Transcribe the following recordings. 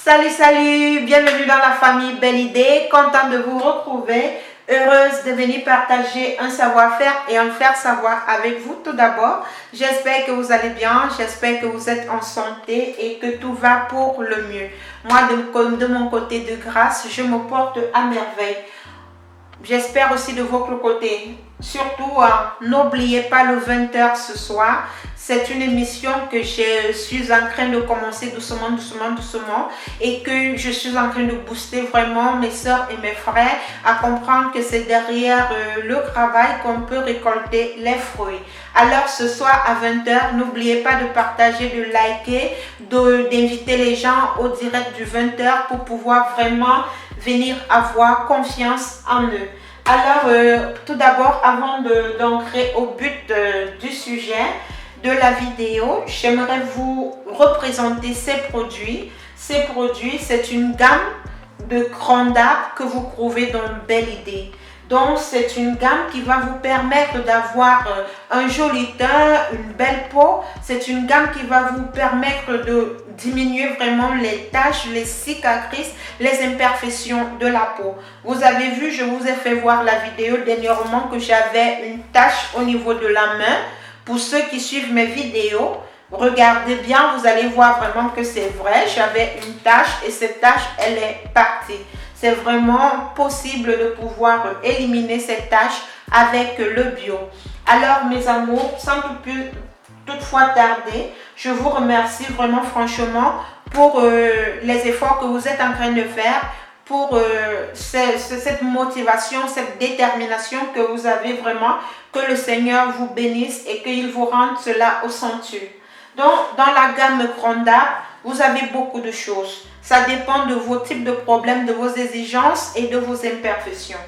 Salut, salut, bienvenue dans la famille Belle Idée, contente de vous retrouver, heureuse de venir partager un savoir-faire et un faire savoir avec vous tout d'abord. J'espère que vous allez bien, j'espère que vous êtes en santé et que tout va pour le mieux. Moi, de mon côté de grâce, je me porte à merveille. J'espère aussi de votre côté. Surtout, n'oubliez pas le 20h ce soir. C'est une émission que je suis en train de commencer doucement et que je suis en train de booster vraiment mes soeurs et mes frères à comprendre que c'est derrière le travail qu'on peut récolter les fruits. Alors ce soir à 20h, n'oubliez pas de partager, de liker, d'inviter les gens au direct du 20h pour pouvoir vraiment venir avoir confiance en eux. Alors, tout d'abord, avant d'entrer au but du sujet de la vidéo, j'aimerais vous représenter ces produits. Ces produits, c'est une gamme de crans d'arbres que vous trouvez dans Belle Idée. Donc, c'est une gamme qui va vous permettre d'avoir un joli teint, une belle peau. C'est une gamme qui va vous permettre de diminuer vraiment les taches, les cicatrices, les imperfections de la peau. Vous avez vu, je vous ai fait voir la vidéo dernièrement que j'avais une tache au niveau de la main. Pour ceux qui suivent mes vidéos, regardez bien, vous allez voir vraiment que c'est vrai. J'avais une tache et cette tache, elle est partie. C'est vraiment possible de pouvoir éliminer cette tache avec le bio. Alors mes amours, sans toutefois tarder, je vous remercie vraiment franchement pour les efforts que vous êtes en train de faire, pour cette motivation, cette détermination que vous avez vraiment, que le Seigneur vous bénisse et qu'il vous rende cela au centuple. Donc, dans la gamme crans d'arbres, vous avez beaucoup de choses. Ça dépend de vos types de problèmes, de vos exigences et de vos imperfections.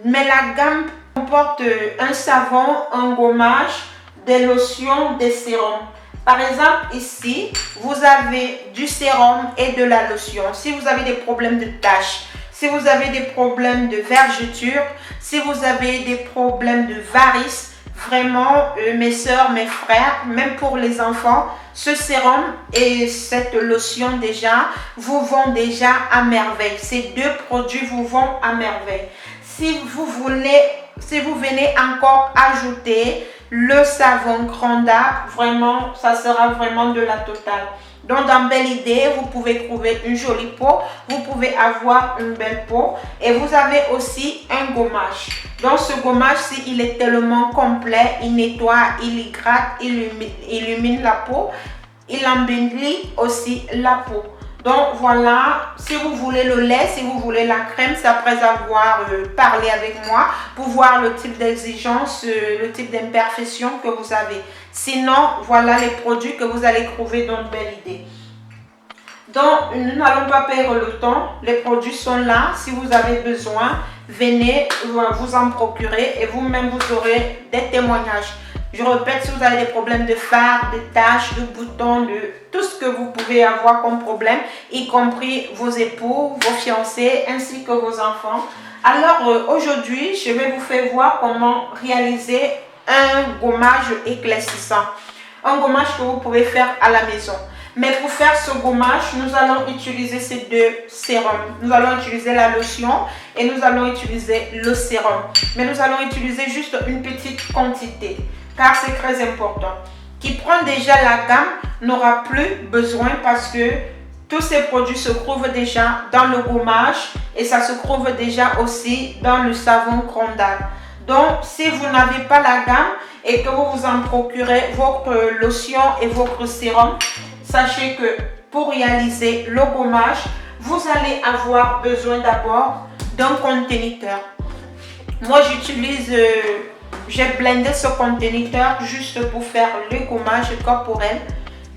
Mais la gamme comporte un savon, un gommage, des lotions, des sérums. Par exemple, ici, vous avez du sérum et de la lotion. Si vous avez des problèmes de taches, si vous avez des problèmes de vergeture, si vous avez des problèmes de varices, vraiment, mes soeurs, mes frères, même pour les enfants, ce sérum et cette lotion déjà vous vont déjà à merveille. Ces deux produits vous vont à merveille. Si vous venez encore ajouter le savon crans d'arbres, vraiment, ça sera vraiment de la totale. Donc, dans Belle Idée, vous pouvez trouver une jolie peau, vous pouvez avoir une belle peau et vous avez aussi un gommage. Donc, ce gommage-ci, il est tellement complet, il nettoie, il hydrate, il illumine la peau, il embellit aussi la peau. Donc, voilà, si vous voulez le lait, si vous voulez la crème, c'est après avoir parlé avec moi pour voir le type d'exigence, le type d'imperfection que vous avez. Sinon, voilà les produits que vous allez trouver dans Belle Idée. Donc, nous n'allons pas perdre le temps. Les produits sont là. Si vous avez besoin, venez vous en procurer et vous-même, vous aurez des témoignages. Je répète, si vous avez des problèmes de fards, de taches, de boutons, de tout ce que vous pouvez avoir comme problème, y compris vos époux, vos fiancés, ainsi que vos enfants. Alors, aujourd'hui, je vais vous faire voir comment réaliser un gommage éclaircissant. Un gommage que vous pouvez faire à la maison. Mais pour faire ce gommage, nous allons utiliser ces deux sérums. Nous allons utiliser la lotion et nous allons utiliser le sérum. Mais nous allons utiliser juste une petite quantité, car c'est très important. Qui prend déjà la gamme n'aura plus besoin parce que tous ces produits se trouvent déjà dans le gommage et ça se trouve déjà aussi dans le savon crans d'arbres. Donc, si vous n'avez pas la gamme et que vous vous en procurez votre lotion et votre sérum, sachez que pour réaliser le gommage, vous allez avoir besoin d'abord d'un conteneur. Moi, j'ai blendé ce conteneur juste pour faire le gommage corporel.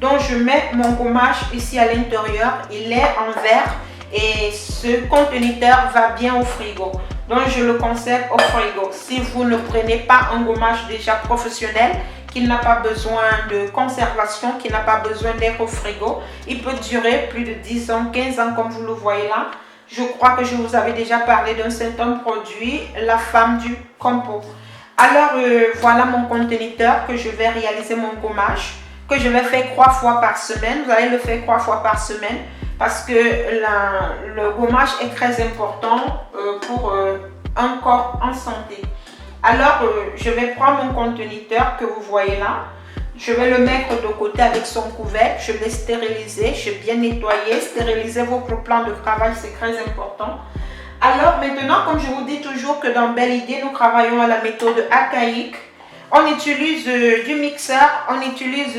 Donc, je mets mon gommage ici à l'intérieur. Il est en verre et ce conteneur va bien au frigo. Donc, je le conserve au frigo. Si vous ne prenez pas un gommage déjà professionnel, qui n'a pas besoin de conservation, qui n'a pas besoin d'être au frigo, il peut durer plus de 10 ans, 15 ans comme vous le voyez là. Je crois que je vous avais déjà parlé d'un certain produit, la femme du compo. Alors, voilà mon conteneur que je vais réaliser mon gommage. que je vais faire 3 fois par semaine. Vous allez le faire 3 fois par semaine parce que le gommage est très important pour un corps en santé. Alors, je vais prendre mon conteneur que vous voyez là. Je vais le mettre de côté avec son couvercle. Je vais stériliser. Je vais bien nettoyer. Stériliser votre plan de travail, c'est très important. Alors maintenant, comme je vous dis toujours que dans Belle Idée, nous travaillons à la méthode archaïque. On utilise du mixeur, on utilise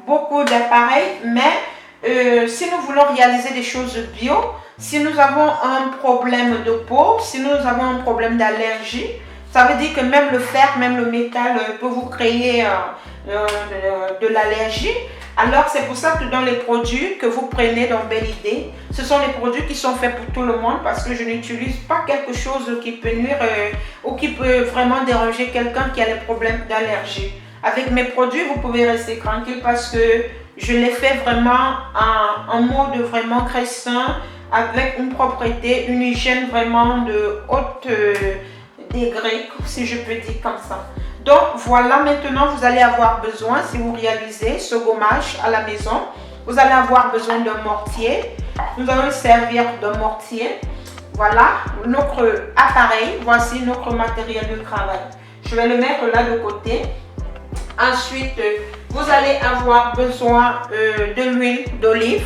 beaucoup d'appareils, mais si nous voulons réaliser des choses bio, si nous avons un problème de peau, si nous avons un problème d'allergie, ça veut dire que même le fer, même le métal peut vous créer de l'allergie. Alors c'est pour ça que dans les produits que vous prenez dans Belle Idée, ce sont des produits qui sont faits pour tout le monde parce que je n'utilise pas quelque chose qui peut nuire ou qui peut vraiment déranger quelqu'un qui a des problèmes d'allergie. Avec mes produits, vous pouvez rester tranquille parce que je les fais vraiment en mode vraiment très sain, avec une propreté, une hygiène vraiment de haute degré, si je peux dire comme ça. Donc voilà, maintenant vous allez avoir besoin, si vous réalisez ce gommage à la maison, vous allez avoir besoin d'un mortier. Nous allons servir d'un mortier. Voilà notre appareil, voici notre matériel de travail. Je vais le mettre là de côté. Ensuite, vous allez avoir besoin de l'huile d'olive.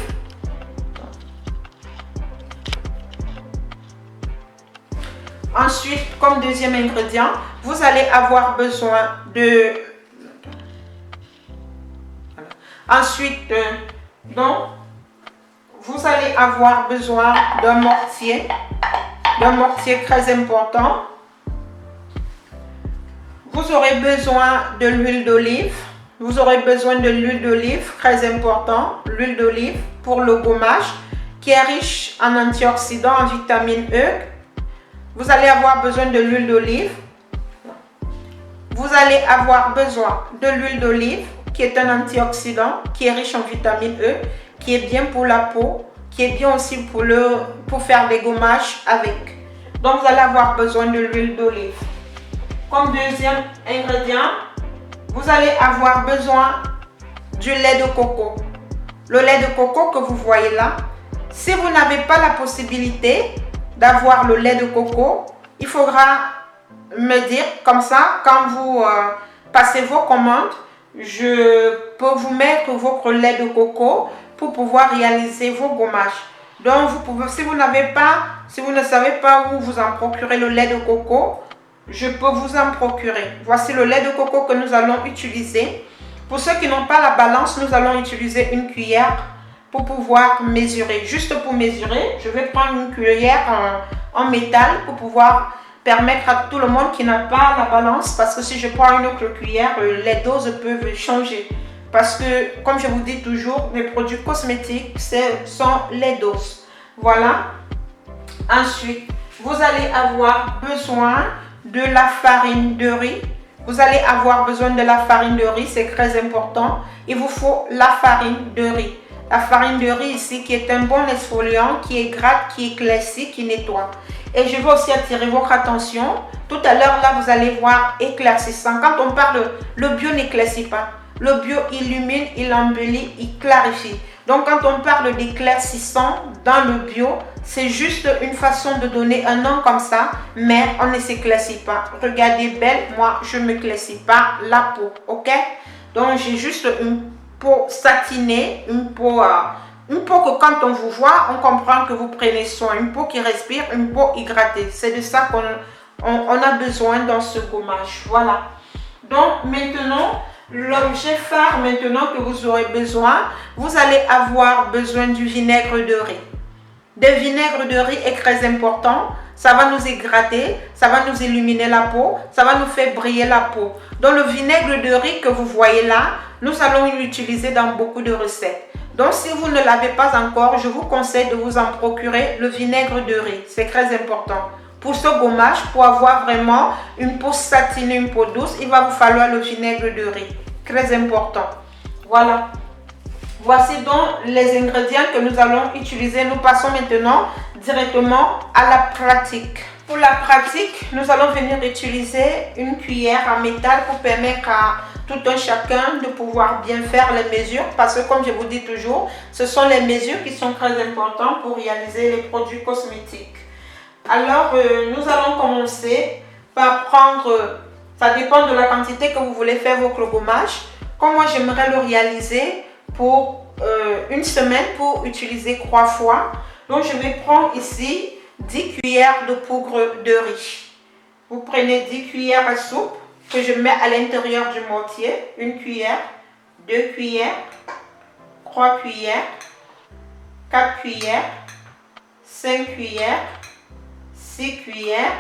Ensuite, comme deuxième ingrédient, vous allez avoir besoin de... Ensuite, donc, vous allez avoir besoin d'un mortier très important. Vous aurez besoin de l'huile d'olive. Vous aurez besoin de l'huile d'olive, très important, l'huile d'olive pour le gommage, qui est riche en antioxydants, en vitamine E. Vous allez avoir besoin de l'huile d'olive. Vous allez avoir besoin de l'huile d'olive, qui est un antioxydant, qui est riche en vitamine E, qui est bien pour la peau, qui est bien aussi pour faire des gommages avec. Donc, vous allez avoir besoin de l'huile d'olive. Comme deuxième ingrédient, vous allez avoir besoin du lait de coco. Le lait de coco que vous voyez là, si vous n'avez pas la possibilité d'avoir le lait de coco, il faudra me dire comme ça, quand vous passez vos commandes, je peux vous mettre votre lait de coco pour pouvoir réaliser vos gommages. Donc, vous pouvez, si vous ne savez pas où vous en procurer le lait de coco, je peux vous en procurer. Voici le lait de coco que nous allons utiliser. Pour ceux qui n'ont pas la balance, nous allons utiliser une cuillère pour pouvoir mesurer. Juste pour mesurer, je vais prendre une cuillère en métal pour pouvoir permettre à tout le monde qui n'a pas la balance, parce que si je prends une autre cuillère, les doses peuvent changer. Parce que, comme je vous dis toujours, les produits cosmétiques, ce sont les doses. Voilà. Ensuite, vous allez avoir besoin de la farine de riz. Vous allez avoir besoin de la farine de riz, c'est très important. Il vous faut la farine de riz. La farine de riz ici qui est un bon exfoliant, qui égrate, qui éclaircit, qui nettoie. Et je veux aussi attirer votre attention. Tout à l'heure, là, vous allez voir éclaircissant. Quand on parle, le bio n'éclaircit pas. Le bio illumine, il embellit, il clarifie. Donc, quand on parle d'éclaircissant dans le bio, c'est juste une façon de donner un nom comme ça, mais on ne s'éclaircit pas. Regardez belle, moi, je ne m'éclaircis pas la peau, ok? Donc, j'ai juste une peau satinée, une peau que quand on vous voit, on comprend que vous prenez soin. Une peau qui respire, une peau hydratée. C'est de ça qu'on a besoin dans ce gommage. Voilà. Donc, maintenant, l'objet phare maintenant que vous aurez besoin, vous allez avoir besoin du vinaigre de riz. Le vinaigre de riz est très important. Ça va nous hydrater, ça va nous illuminer la peau, ça va nous faire briller la peau. Donc le vinaigre de riz que vous voyez là, nous allons l'utiliser dans beaucoup de recettes. Donc si vous ne l'avez pas encore, je vous conseille de vous en procurer le vinaigre de riz. C'est très important. Pour ce gommage, pour avoir vraiment une peau satinée, une peau douce, il va vous falloir le vinaigre de riz. Très important. Voilà. Voici donc les ingrédients que nous allons utiliser. Nous passons maintenant directement à la pratique. Pour la pratique, nous allons venir utiliser une cuillère en métal pour permettre à tout un chacun de pouvoir bien faire les mesures, parce que comme je vous dis toujours, ce sont les mesures qui sont très importantes pour réaliser les produits cosmétiques. Alors, nous allons commencer par prendre, ça dépend de la quantité que vous voulez faire votre gommage. Comme moi, j'aimerais le réaliser pour une semaine pour utiliser 3 fois. Donc, je vais prendre ici 10 cuillères de poudre de riz. Vous prenez 10 cuillères à soupe que je mets à l'intérieur du mortier. 1 cuillère, 2 cuillères, 3 cuillères, 4 cuillères, 5 cuillères, 6 cuillères,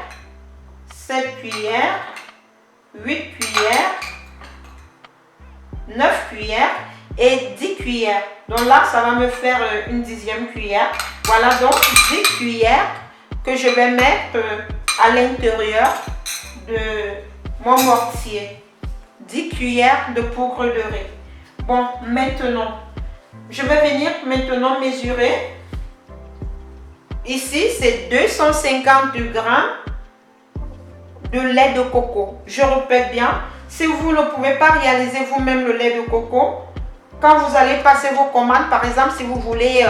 7 cuillères, 8 cuillères, 9 cuillères et 10 cuillères. Donc là, ça va me faire une 10e cuillère. Voilà donc 10 cuillères que je vais mettre à l'intérieur de mon mortier. 10 cuillères de poudre de riz. Bon, maintenant, je vais venir maintenant mesurer. Ici, c'est 250 grammes de lait de coco. Je répète bien, si vous ne pouvez pas réaliser vous-même le lait de coco, quand vous allez passer vos commandes, par exemple, si vous voulez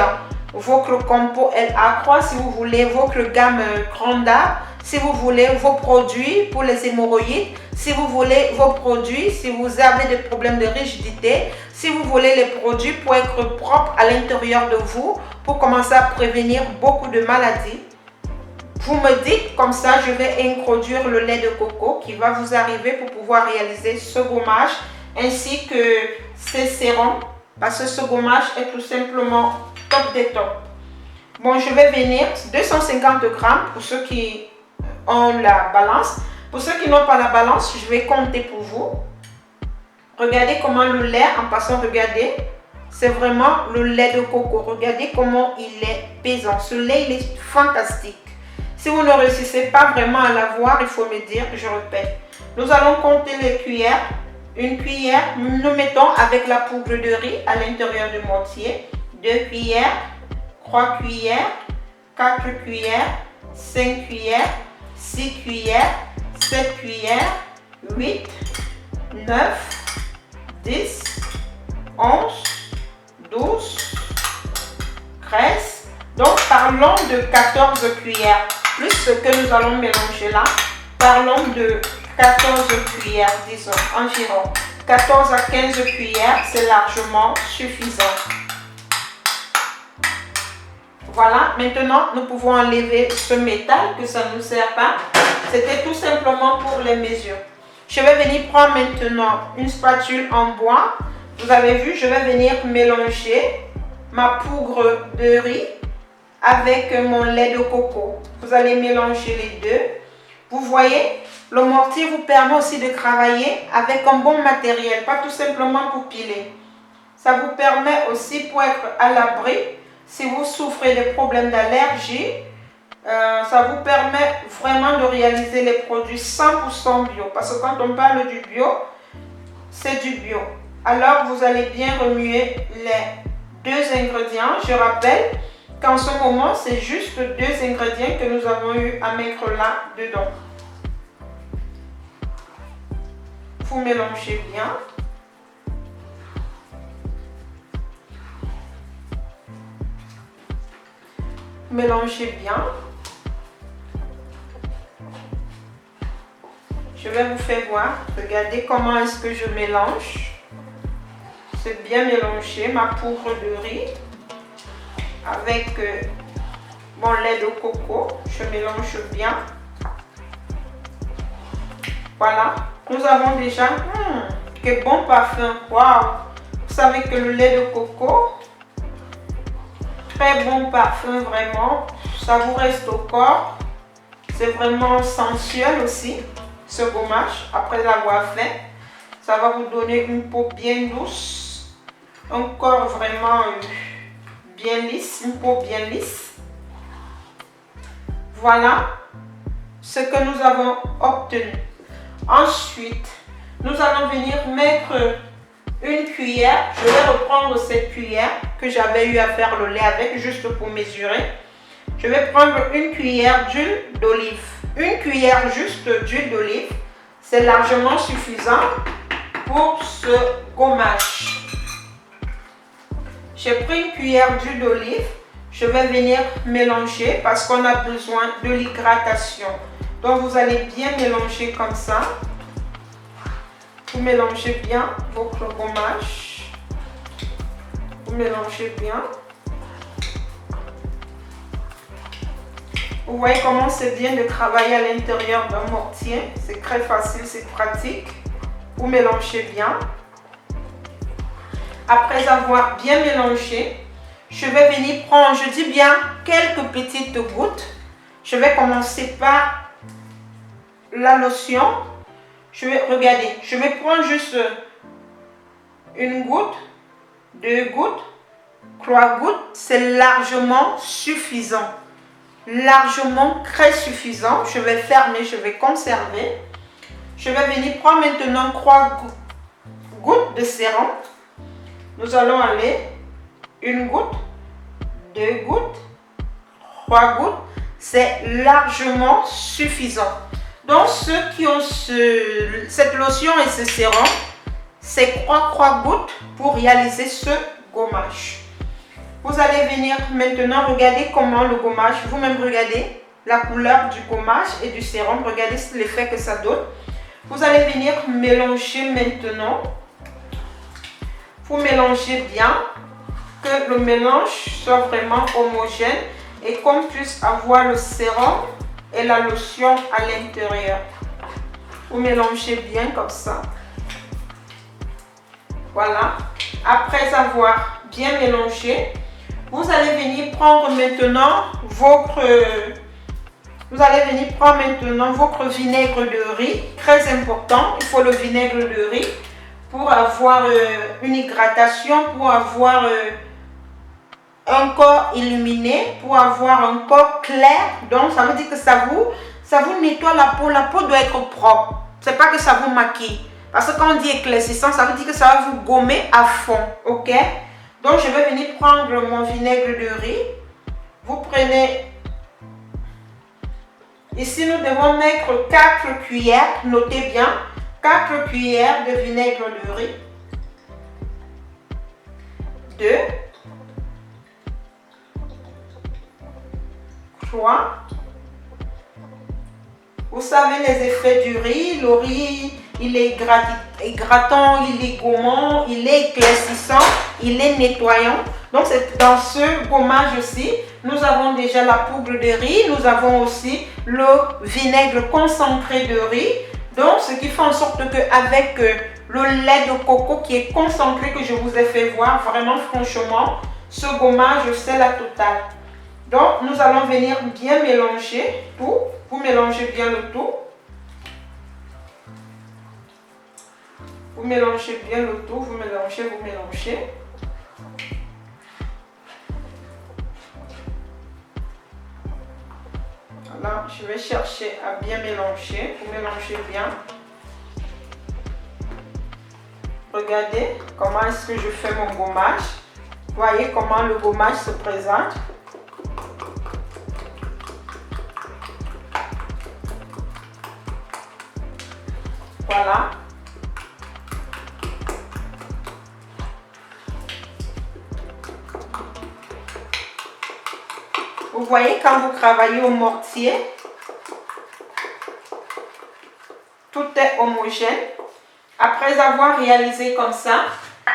votre compo LA3, si vous voulez votre gamme Granda, si vous voulez vos produits pour les hémorroïdes, si vous voulez vos produits, si vous avez des problèmes de rigidité, si vous voulez les produits pour être propre à l'intérieur de vous, pour commencer à prévenir beaucoup de maladies, vous me dites, comme ça je vais introduire le lait de coco qui va vous arriver pour pouvoir réaliser ce gommage ainsi que ces sérums, parce que ce gommage est tout simplement top des tops. Bon, je vais venir 250 grammes pour ceux qui ont la balance. Pour ceux qui n'ont pas la balance, je vais compter pour vous. Regardez comment le lait, en passant, regardez, c'est vraiment le lait de coco. Regardez comment il est pesant. Ce lait, il est fantastique. Si vous ne réussissez pas vraiment à l'avoir, il faut me dire, je répète. Nous allons compter les cuillères. Une cuillère, nous mettons avec la poudre de riz à l'intérieur du mortier. 2 cuillères, 3 cuillères, 4 cuillères, 5 cuillères, 6 cuillères, 7 cuillères, 8, 9, 10, 11, 12, 13. Donc, parlons de 14 cuillères, plus ce que nous allons mélanger là. Parlons de 14 cuillères, disons, environ. 14 à 15 cuillères, c'est largement suffisant. Voilà, maintenant, nous pouvons enlever ce métal que ça ne nous sert pas. C'était tout simplement pour les mesures. Je vais venir prendre maintenant une spatule en bois. Vous avez vu, je vais venir mélanger ma poudre de riz avec mon lait de coco. Vous allez mélanger les deux. Vous voyez, le mortier vous permet aussi de travailler avec un bon matériel, pas tout simplement pour piler. Ça vous permet aussi pour être à l'abri. Si vous souffrez de problèmes d'allergie, ça vous permet vraiment de réaliser les produits 100% bio. Parce que quand on parle du bio, c'est du bio. Alors, vous allez bien remuer les 2 ingrédients. Je rappelle qu'en ce moment, c'est juste 2 ingrédients que nous avons eu à mettre là-dedans. Vous mélangez bien. Mélangez bien. Je vais vous faire voir. Regardez comment est-ce que je mélange. C'est bien mélangé ma poudre de riz avec mon lait de coco. Je mélange bien. Voilà. Nous avons déjà quel bon parfum. Waouh! Vous savez que le lait de coco, très bon parfum, vraiment. Ça vous reste au corps. C'est vraiment sensuel aussi, ce gommage, après l'avoir fait. Ça va vous donner une peau bien douce. Un corps vraiment bien lisse, une peau bien lisse. Voilà ce que nous avons obtenu. Ensuite, nous allons venir mettre une cuillère. Je vais reprendre cette cuillère que j'avais eu à faire le lait avec, juste pour mesurer. Je vais prendre une cuillère d'huile d'olive. une cuillère juste d'huile d'olive. C'est largement suffisant pour ce gommage. J'ai pris une cuillère d'huile d'olive. Je vais venir mélanger parce qu'on a besoin de l'hydratation. Donc vous allez bien mélanger comme ça. Vous mélangez bien votre gommage. Vous mélangez bien. Vous voyez comment c'est bien de travailler à l'intérieur d'un mortier. C'est très facile, c'est pratique. Vous mélangez bien. Après avoir bien mélangé, je vais venir prendre, je dis bien, quelques petites gouttes. Je vais commencer par la lotion. Je vais prendre juste une goutte, 2 gouttes, 3 gouttes. C'est largement suffisant. Largement très suffisant. Je vais fermer, je vais conserver. Je vais venir prendre maintenant 3 gouttes de sérum. Nous allons aller 1 goutte, 2 gouttes, 3 gouttes. C'est largement suffisant. Donc ceux qui ont cette lotion et ce sérum, c'est 3 gouttes pour réaliser ce gommage. Vous allez venir maintenant regarder comment le gommage, vous-même regardez la couleur du gommage et du sérum, regardez l'effet que ça donne. Vous allez venir mélanger maintenant. Vous mélangez bien, que le mélange soit vraiment homogène et qu'on puisse avoir le sérum et la lotion à l'intérieur. Vous mélangez bien comme ça. Voilà. Après avoir bien mélangé, vous allez venir prendre maintenant votre vinaigre de riz. Très important, il faut le vinaigre de riz pour avoir une hydratation, pour avoir un corps illuminé, pour avoir un corps clair. Donc ça veut dire que ça vous nettoie la peau. La peau doit être propre. C'est pas que ça vous maquille. Parce que quand on dit éclaircissant, ça veut dire que ça va vous gommer à fond. Ok? Donc je vais venir prendre mon vinaigre de riz. Vous prenez... Ici nous devons mettre 4 cuillères. Notez bien. 4 cuillères de vinaigre de riz. 2. 3. Vous savez les effets du riz. Le riz, il est hydratant, il est gommant, il est éclaircissant, il est nettoyant. Donc c'est dans ce gommage-ci, nous avons déjà la poudre de riz, nous avons aussi le vinaigre concentré de riz. Donc ce qui fait en sorte qu'avec le lait de coco qui est concentré que je vous ai fait voir, vraiment franchement, ce gommage c'est la totale. Donc nous allons venir bien mélanger tout. Vous mélangez bien le tout. Vous mélangez bien le tout. Vous mélangez, vous mélangez. Voilà, je vais chercher à bien mélanger. Vous mélangez bien. Regardez comment est-ce que je fais mon gommage. Voyez comment le gommage se présente. Voilà. Vous voyez quand vous travaillez au mortier, tout est homogène. Après avoir réalisé comme ça,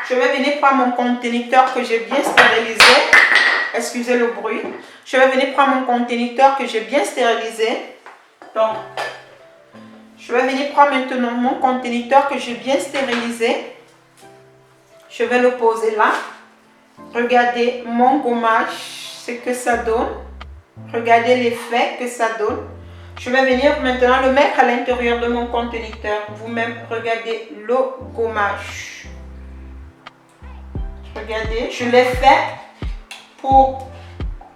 je vais venir prendre mon conteneur que j'ai bien stérilisé. Excusez le bruit. Je vais venir prendre mon conteneur que j'ai bien stérilisé. Donc, je vais venir prendre maintenant mon conteneur que j'ai bien stérilisé. Je vais le poser là. Regardez mon gommage, ce que ça donne. Regardez l'effet que ça donne. Je vais venir maintenant le mettre à l'intérieur de mon conteneur. Vous-même, regardez le gommage. Regardez, je l'ai fait pour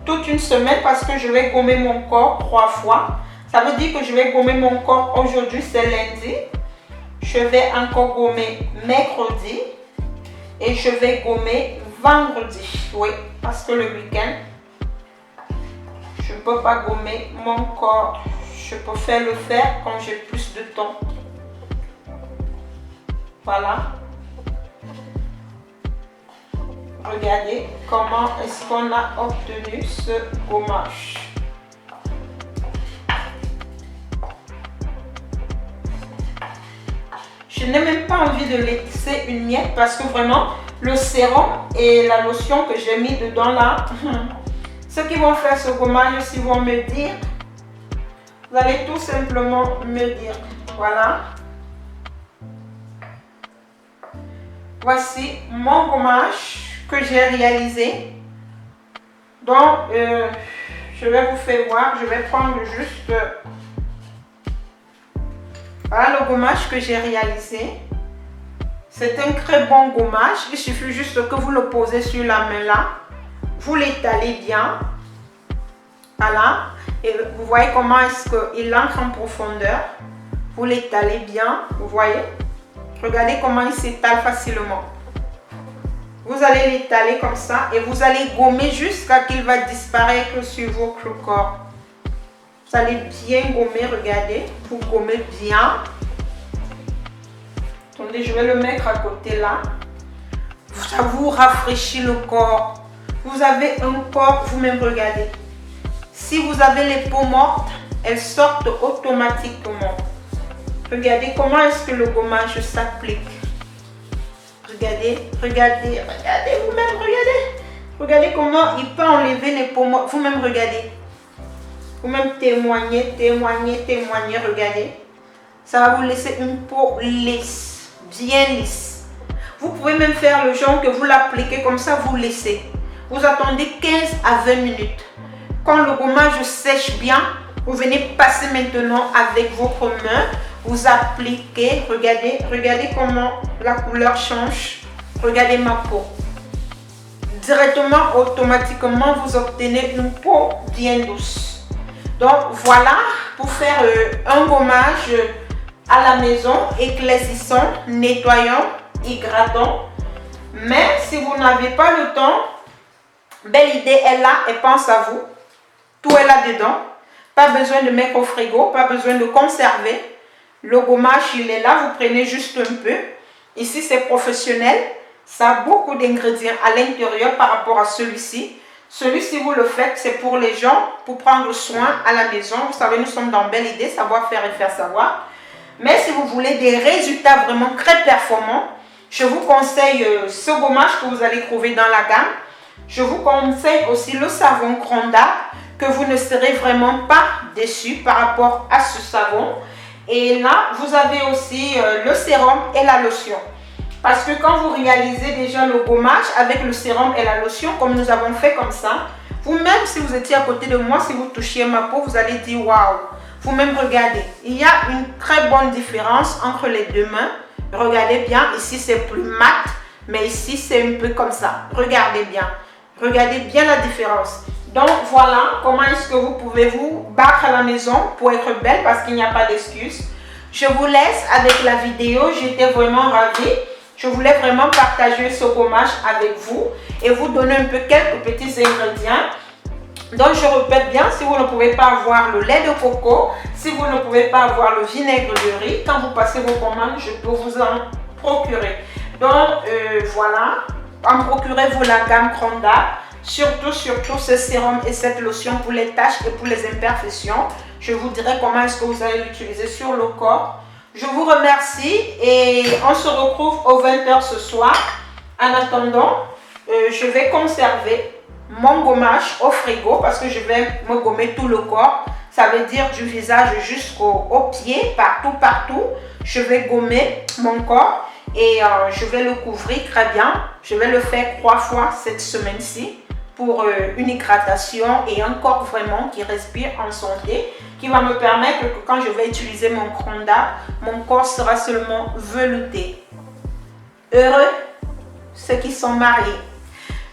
toute une semaine parce que je vais gommer mon corps 3 fois. Ça veut dire que je vais gommer mon corps aujourd'hui, c'est lundi. Je vais encore gommer mercredi. Et je vais gommer vendredi. Oui, parce que le week-end, je ne peux pas gommer mon corps je préfère le faire quand j'ai plus de temps. Voilà. Regardez comment est-ce qu'on a obtenu ce gommage. Je n'ai même pas envie de laisser une miette parce que vraiment le sérum et la lotion que j'ai mis dedans là, ceux qui vont faire ce gommage aussi vont me dire, vous allez tout simplement me dire, voilà. Voici mon gommage que j'ai réalisé. Donc, je vais vous faire voir, je vais prendre juste... Voilà le gommage que j'ai réalisé. C'est un très bon gommage. Il suffit juste que vous le posez sur la main là. Vous l'étalez bien. Voilà. Et vous voyez comment est-ce qu'il entre en profondeur. Vous l'étalez bien. Vous voyez. Regardez comment il s'étale facilement. Vous allez l'étaler comme ça et vous allez gommer jusqu'à qu'il va disparaître sur votre corps. Vous allez bien gommer, regardez, vous gommez bien. Attendez, je vais le mettre à côté là. Ça vous rafraîchit le corps. Vous avez un corps, vous-même regardez. Si vous avez les peaux mortes, elles sortent automatiquement. Regardez comment est-ce que le gommage s'applique. Regardez, regardez, regardez vous-même, regardez. Regardez comment il peut enlever les peaux mortes. Vous-même regardez. Vous-même témoignez, témoignez, témoignez, regardez. Ça va vous laisser une peau lisse, bien lisse. Vous pouvez même faire le genre que vous l'appliquez comme ça, vous laissez. Vous attendez 15 à 20 minutes. Quand le gommage sèche bien, vous venez passer maintenant avec votre main. Vous appliquez, regardez, regardez comment la couleur change. Regardez ma peau. Directement, automatiquement, vous obtenez une peau bien douce. Donc voilà pour faire un gommage à la maison, éclaircissant, nettoyant, hydratant. Mais si vous n'avez pas le temps, belle idée est là et pense à vous. Tout est là dedans. Pas besoin de mettre au frigo, pas besoin de conserver. Le gommage, il est là, vous prenez juste un peu. Ici, c'est professionnel. Ça a beaucoup d'ingrédients à l'intérieur par rapport à celui-ci. Celui-ci, vous le faites, c'est pour les gens, pour prendre soin à la maison. Vous savez, nous sommes dans Belle Idée, savoir faire et faire savoir. Mais si vous voulez des résultats vraiment très performants, je vous conseille ce gommage que vous allez trouver dans la gamme. Je vous conseille aussi le savon Gronda, que vous ne serez vraiment pas déçus par rapport à ce savon. Et là, vous avez aussi le sérum et la lotion. Parce que quand vous réalisez déjà le gommage avec le sérum et la lotion, comme nous avons fait comme ça, vous-même, si vous étiez à côté de moi, si vous touchiez ma peau, vous allez dire waouh. Vous-même, regardez. Il y a une très bonne différence entre les deux mains. Regardez bien. Ici, c'est plus mat, mais ici, c'est un peu comme ça. Regardez bien. Regardez bien la différence. Donc, voilà comment est-ce que vous pouvez vous battre à la maison pour être belle parce qu'il n'y a pas d'excuse. Je vous laisse avec la vidéo. J'étais vraiment ravie. Je voulais vraiment partager ce gommage avec vous et vous donner un peu quelques petits ingrédients. Donc, je répète bien, si vous ne pouvez pas avoir le lait de coco, si vous ne pouvez pas avoir le vinaigre de riz, quand vous passez vos commandes, je peux vous en procurer. Donc, voilà, en procurez-vous la gamme Gronda. Surtout ce sérum et cette lotion pour les taches et pour les imperfections. Je vous dirai comment est-ce que vous allez l'utiliser sur le corps. Je vous remercie et on se retrouve aux 20h ce soir. En attendant, je vais conserver mon gommage au frigo parce que je vais me gommer tout le corps. Ça veut dire du visage jusqu'aux pieds, partout. Je vais gommer mon corps et je vais le couvrir très bien. Je vais le faire 3 fois cette semaine-ci pour une hydratation et un corps vraiment qui respire en santé, qui va me permettre que quand je vais utiliser mon Gronda, mon corps sera seulement velouté. Heureux ceux qui sont mariés.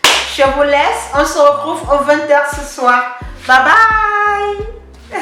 Je vous laisse, on se retrouve aux 20h ce soir. Bye bye.